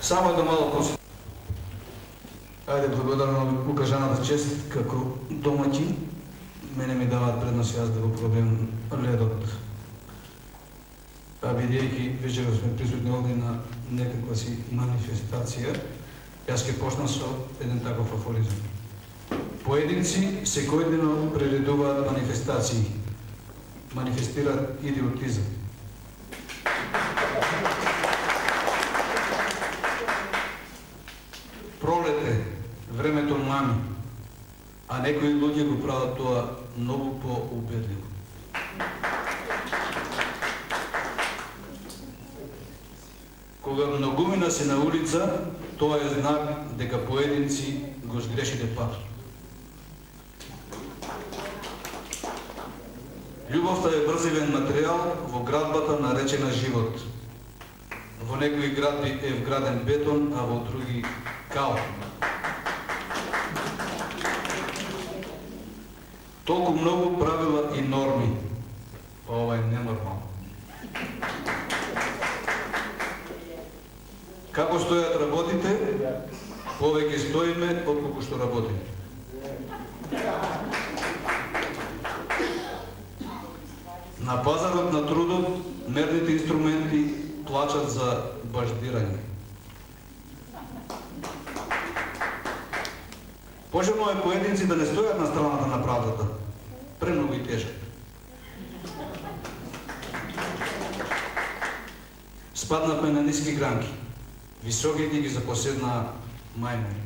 Само едно мало консултация. Ајде, благодарно укажаната чест како домаќин, мене ми даваат предност јас да го пробием ледот. А бидејќи вечерва сме присутни овде на некаква си манифестација, јас ќе почнам со еден таков афоризам. Поединци секојдневно приредуваат манифестации, манифестираат идиотизам. Пролет е, времето мами, а некои луѓе го прават тоа многу по-убедливо. Кога многумина се на улица, тоа е знак дека поединци го сгрешиле пат. Љубовта е брзивен материјал во градбата наречена живот. Во некои градби е вграден бетон, а во други као. Толку многу правила и норми, па ова е ненормално. Како стојат работите, повеќе стоиме отколку што работиме. На пазарот на трудот мерните инструменти плачат за баждирање. Пожелно е поединци да не стојат на страната на правдата, премногу и тежак. Спаднавме на ниски гранки, високите ги запоседна мајмуни.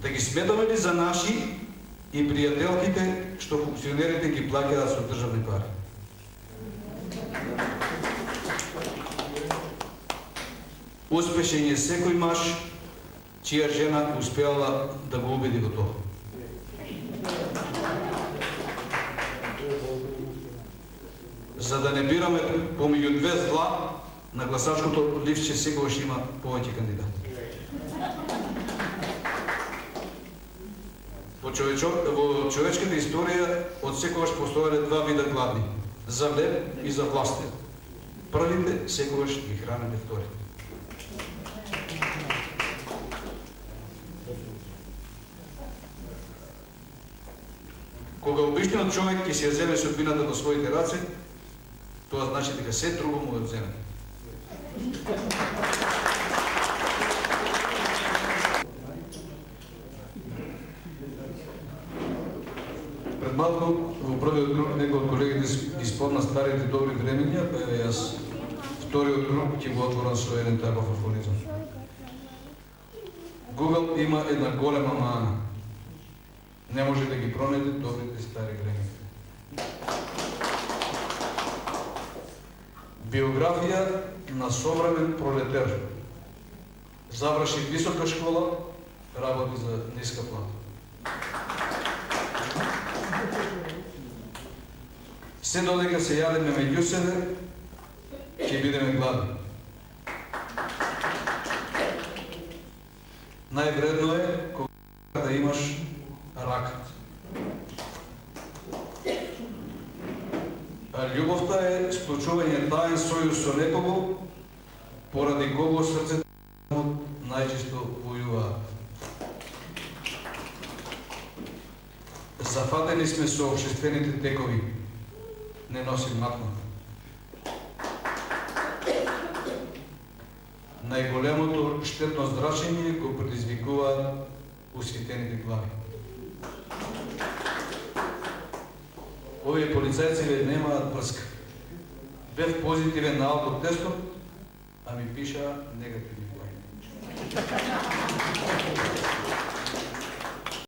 Да ги сметаме ли за наши и пријателките што функционерите ги плаќаат со државни пари? Успешен е секој маж чија жена успеала да го убеди во тоа. За да не бираме помеѓу две зла, на гласачкото листче секогаш има повеќе кандидати. Во човечката историја од секогаш постоеле два вида гладни, за леб и за властен. Првите секогаш ги хранеле вторите. Кога обичниот човек ќе си ја земе судбината во своите раце, тоа значи дека се друго му ја земе. Пред малку во првиот круг некој од колегите ги спомна старите добри времења, па јас вториот круг ќе го отворам со еден таков афоризам. Google има една голема мана. Не може да ги пронајде добрите стари времења. Биографија на современ пролетер. Заврши висока школа, работи за ниска плата. Се додека се јадеме меѓу себе, ќе бидеме гладни. Највредно е кога да имаш ракат. Љубовта е склучување таен сојуз со некого, поради кого срцето најчесто војуваат. Зафатени сме со општествените текови, не носим матна. Најголемото штетно зрачење го предизвикуваат усвитените глави. Овие полицајци немаат врска. Бев позитивен на алкотестот, а ми пиша негативни број.